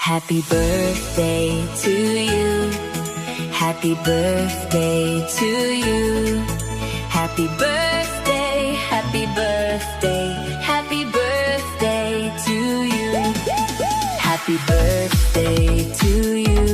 Happy birthday to you. Happy birthday to you. Happy birthday, happy birthday, happy birthday to you. Happy birthday to you.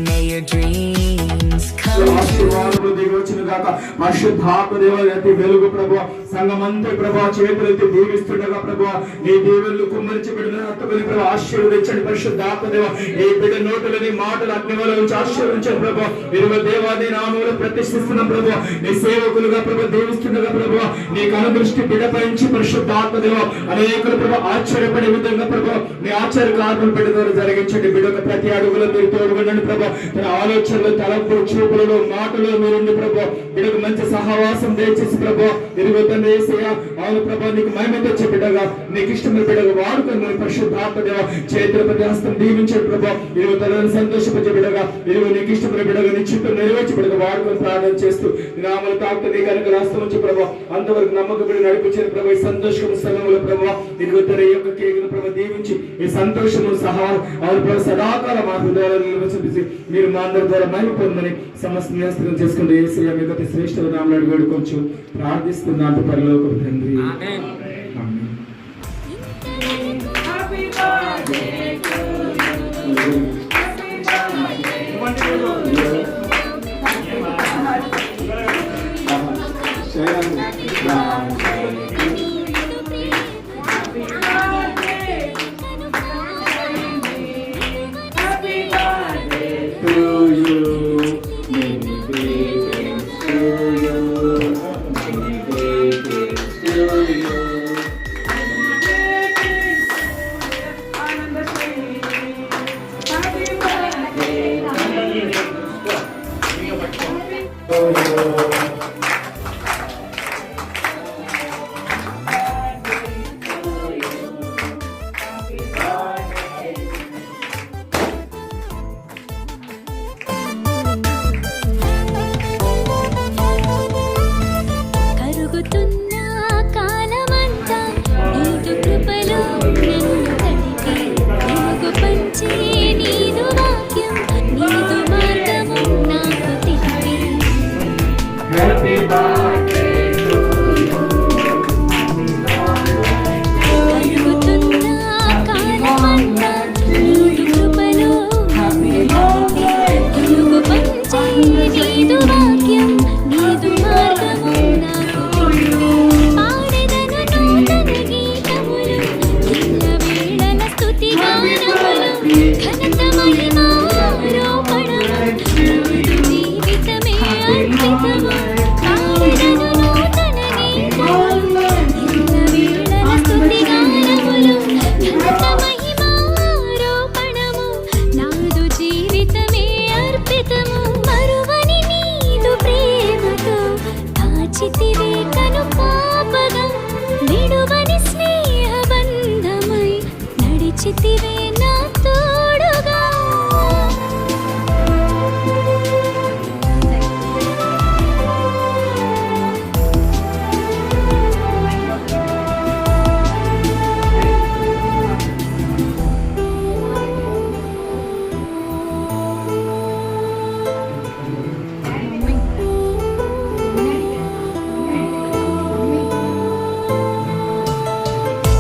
May your dreams come ఆశీర్వాదములు దిగవచ్చును గాక. పరిశుద్ధాత్మ దేవత వెలుగు ప్రభువా, సంఘమంతా ప్రభువా చేతులెత్తి దీవిస్తుండగా ప్రభువా నీ దీవెనలు కుమ్మరించి బిడ్డను హత్తుకొని ప్రభువా ఆశీర్వదించండి. పరిశుద్ధాత్మ దేవ ఈ బిడ్డ నోటులని మాటలు అగ్నివల నుంచి ఆశీర్వదించండి ప్రభువా. ఇరువ దేవాది నామములో ప్రతిష్ఠిస్తున్నాం ప్రభువా. నీ సేవకులుగా ప్రభువా దీవిస్తుండగా ప్రభువా నీ కనుదృష్టి బిడ్డపై నుంచి పరిశుద్ధాత్మ దేవ అనేకులు ప్రభువా ఆశ్చర్యపడే విధంగా ప్రభువా నీ ఆశ్చర్య కార్యములు బిడ్డ ద్వారా జరిగించండి. బిడ్డకు ప్రతి అడుగులో మీరు తోడుగొనండి ప్రభువా. తన ఆలోచనలు తలంపు చూపులలో మాటలు మీరుండి ప్రభువా. బిడ్డకు మంచి సహవాసం దయచేసి ప్రభువా ఇరుగు తండ్రి యేసయ్యా అవును ప్రభువా నీకు మహిమ తెచ్చే బిడ్డగా నీకు ఇష్టమైన బిడ్డగా వాడుకొని పరిశుద్ధాత్మ దేవ చేతుల ప్రతి హస్తం దీవించండి ప్రభువా. ఇరుగు తనని సంతోషపరిచే బిడ్డగా ఇరుగు నీకు ఇష్టమైన బిడ్డగా నీ చిత్తం నెరవేర్చి బిడ్డగా వాడుకొని ప్రార్థన చేస్తూ నామలు తాకుతూ నీ కనుక రాష్ట్రం నుంచి ప్రభువా అంతవరకు నమ్మకబడి నడిపించిన ప్రభు ఈ సంతోషము సంఘముల ప్రభువా ఇరుగు తన యొక్క కేకును ప్రభు దీవించి ఈ సంతోషము సహా అవును ప్రభు సదాకాల మా హృదయాలను నిలవచించి మీరు మా అందరి ద్వారా మహిమ పొందని సమస్త నిరసనం చేసుకుంటూ యేసయ్య మీ గతి శ్రేష్ఠ నామములో వేడుకొంచు ప్రార్థిస్తున్నాను పరలోకపు తండ్రి. ఆమేన్.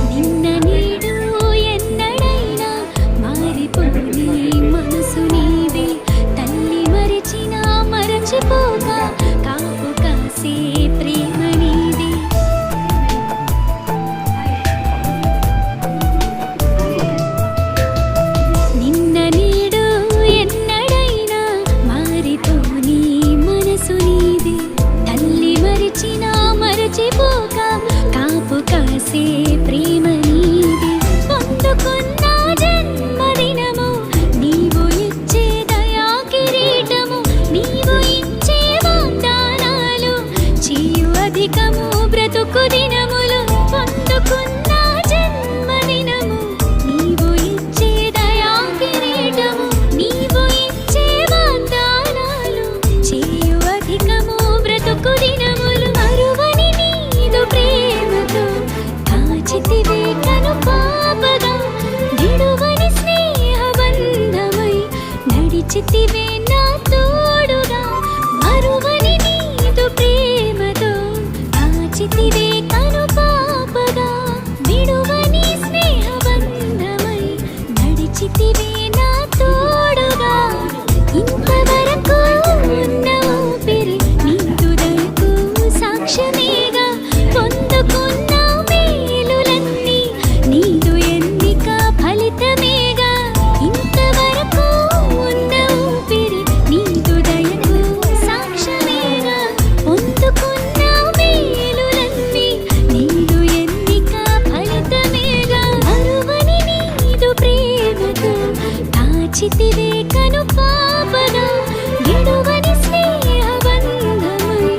నిన్న నీడు ఎన్నడైనా నడిచితివే నా తోడుగా మరువని నీదు ప్రేమతో కాచితివే కనుపాపగా విడువని స్నేహబంధమై నడిచితివే నా తోడుగా ఇంతవరకు ఉన్న ఊపిరి నీదు దయకు సాక్ష్యమేగా పొందుకున్న మేలులన్నీ నీదు ఎన్నిక ఫలితమేగా ఇంతవరకు ఉన్న ఊపిరి నీదు దయకు సాక్ష్యమేగా పొందుకున్న మేలులన్నీ నీదు ఎన్నిక ఫలితమేగా అరువని నీదు ప్రేమతో కాచితివే కనుపాపగా విడువని స్నేహబంధమై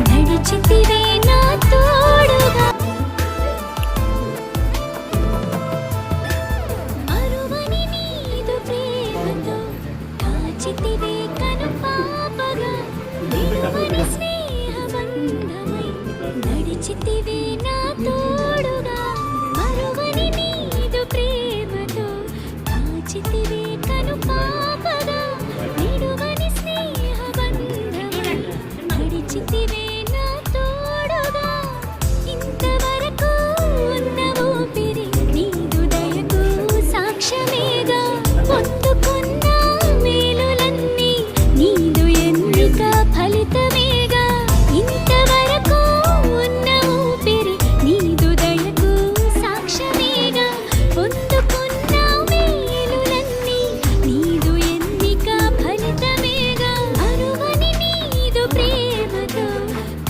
నడిచితివే నా తోడుగా మరువని నీదు ప్రేమతో కాచితివే కనుపాపగా విడువని స్నేహబంధమై నడిచితివే నా తోడుగా మరువని నీదు ప్రేమతో కాచితివే కనుపాపగా విడువని స్నేహబంధమై నడిచితివే నా తోడుగా ఇంతవరకు ఉన్న ఊపిరి నీదు దయకు సాక్ష్యమేగా పొందుకున్న మేలులన్నీ నీదు ఎన్నిక ఫలితమేగా ఇంతవరకు ఉన్న ఊపిరి నీదు దయకు సాక్ష్యమేగా పొందుకున్న మేలులన్నీ నీదు ఎన్నిక ఫలితమేగా అరువని నీదు ప్రేమతో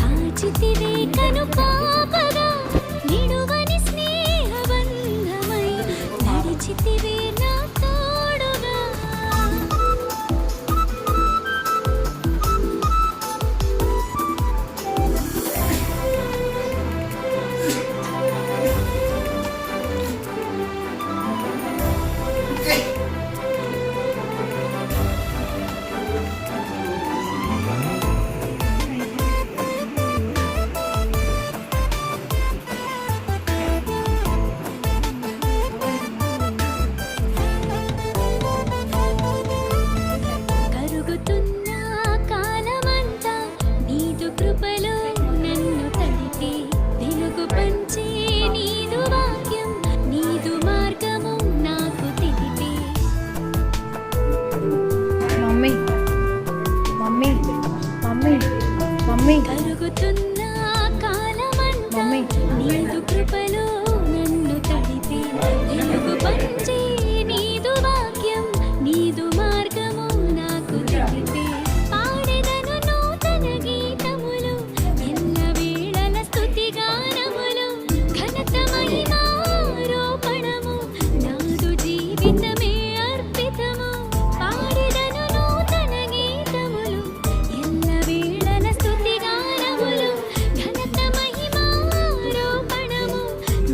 కాచితివే కనుపాపగా విడువని స్నేహబంధమై నడిచితివే నా తోడుగా కరుగుతున్న కాలమంతా నీదు కృపలో నన్ను తడిపి వెలుగు పంచే నీదు వాక్యం నీదు మార్గము నాకు తెలిపి మమ్మీ మమ్మీ మమ్మీ మమ్మీ కరుగుతున్న కాలమంతా మమ్మీ. నీదు కృపలో నన్ను తడిపి వెలుగు పంచే నీదు వాక్యం నీదు మార్గము నాకు తెలిపి పాడెదను నూతన గీతములు ఎల్ల వేళల స్తుతి గానములు ఘనత మహిమారోపణము నాదు జీవితమే అర్పితము పాడెదను నూతన గీతములు ఎల్ల వేళల స్తుతి గానములు ఘనత మహిమారోపణము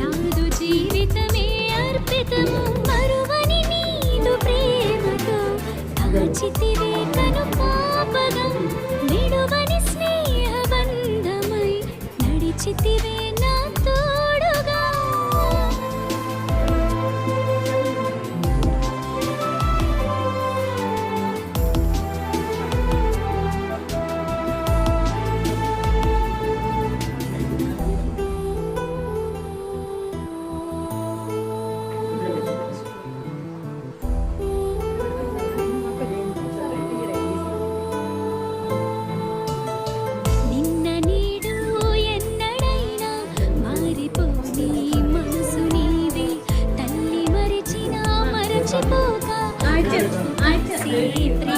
నాదు జీవితమే అర్పితము మరువని నీదు ప్రేమతో కాచితివే కనుపాపగా విడువని స్నేహబంధమై నడిచితివే నా తోడుగా నిన్న నీడు ఎన్నడైనా మారిపోని మనసు నీవే తల్లి మరిచిన మరచిపోక కాసే ప్రేమ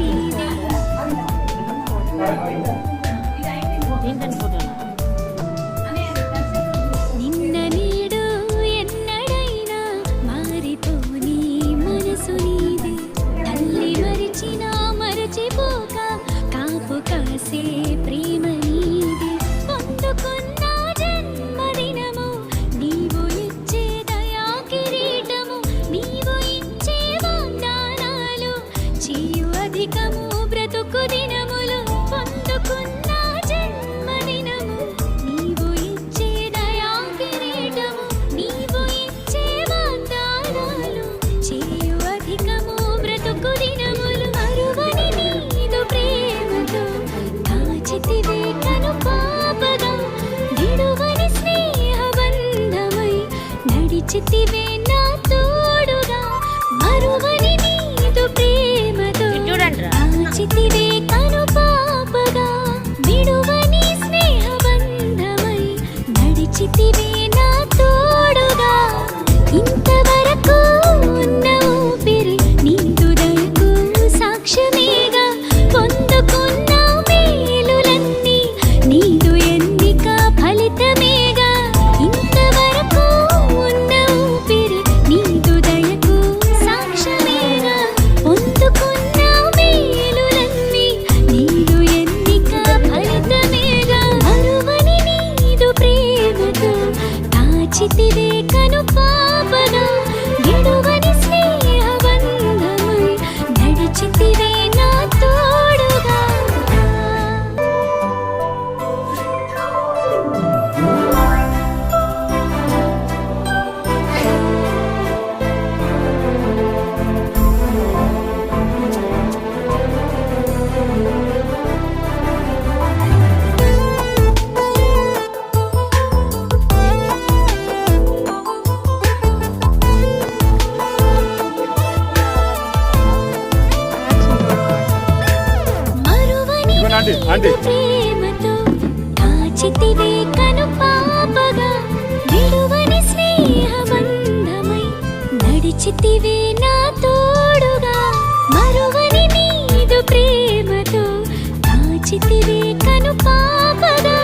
నీవే నిన్న నీడు ఎన్నడైనా మారిపోని మనసు నీవే తల్లి మరిచిన మరచిపోక కాపు కాసే ప్రేమ నీవే పొందుకున్న జన్మదినము నీవు ఇచ్చే దయా కిరీటము నీవు ఇచ్చే వాగ్దానాలు చేయు అధికము బ్రతుకు దినములు పొందుకున్న ప్రేమతో కాచితివే కను పాపగా విడువని స్నేహ బంధమై నడిచితివే నా తోడుగా మరువని నీదు ప్రేమతో కాచితివే కను పాపగా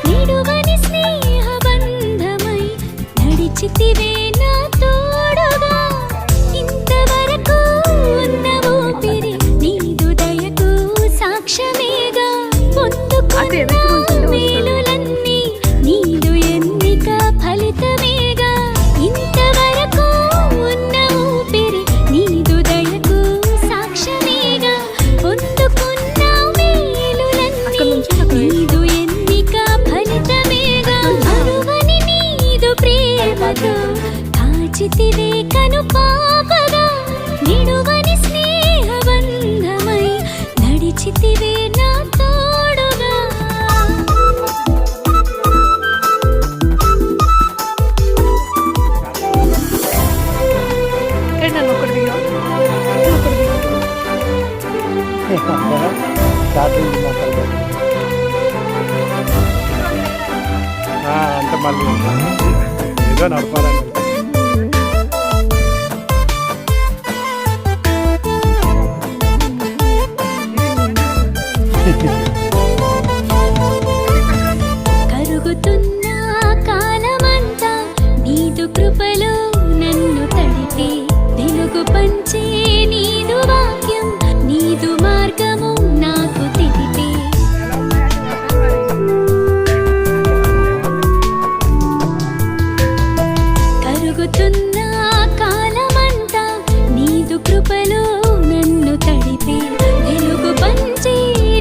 విడువని స్నేహ బంధమై నడిచితివే నా తోడుగా ఇంతవరకు ఉన్న ఊపిరి నీదు దయకు సాక్ష్యమేగా పొందుకున్న మేలులన్నీ నీదు ఎన్నిక ఫలితమేగా ఇంతవరకు ఉన్న ఊపిరి నీదు దయకు సాక్ష్యమేగా పొందుకున్న మేలులన్నీ నీదు ఎన్నిక ఫలితమేగా మరువని నీదు ప్రేమతో కాచితివే కను పాపగా నిడువని స్నేహ బంధమై నడిచితివే నా తోడుగా నన్ను ఒకటి దిగా అంటే మళ్ళీ ఏదో నడపాలని కరుగుతున్న కాలమంతా నీదు కృపలో నన్ను తడిపే వెలుగు పంచే నీదు వాక్యం నీదు మార్గము నాకు తెలిపే కరుగుతున్న కాలమంతా నీదు కృపలో నన్ను తడిపే వెలుగు పంచే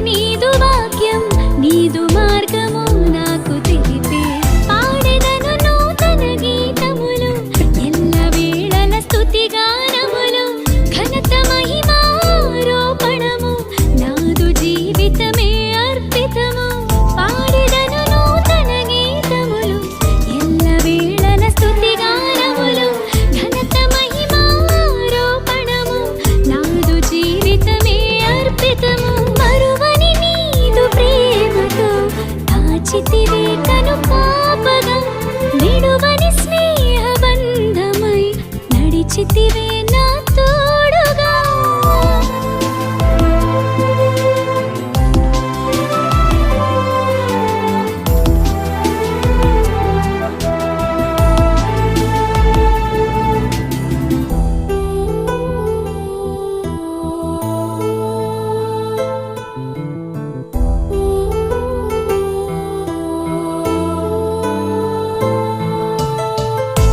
నీదు వాక్యం నీదు మార్గము నాకు తెలిపే పాడెదను నూతన గీతములు ఎల్ల వేళల స్తుతి గానములు ఘనత మహిమారోపణము నాదు జీవితమే అర్పితము పాడెదను నూతన గీతములు ఎల్ల వేళల స్తుతి గానములు ఘనత మహిమారోపణము నాదు జీవితమే అర్పితము మరువని నీదు ప్రేమతో కాచితివే కను పాపగా నిడువని స్నేహ బంధమై నడిచితివే నా తోడుగా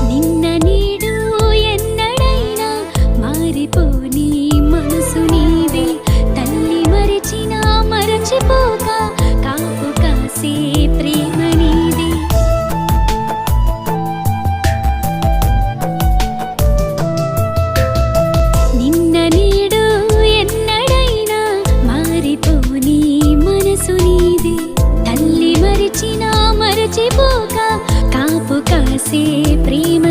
నిన్న నీడు ఎన్నడైనా మారిపోని మనసు నీదే తల్లి మరిచినా మరచిపోక కాపు కాసే ప్రేమ నీదే నిన్న నీడు ఎన్నడైనా మారిపోని మనసు నీదే తల్లి మరిచినా మరచిపోక కాపు కాసే ప్రేమ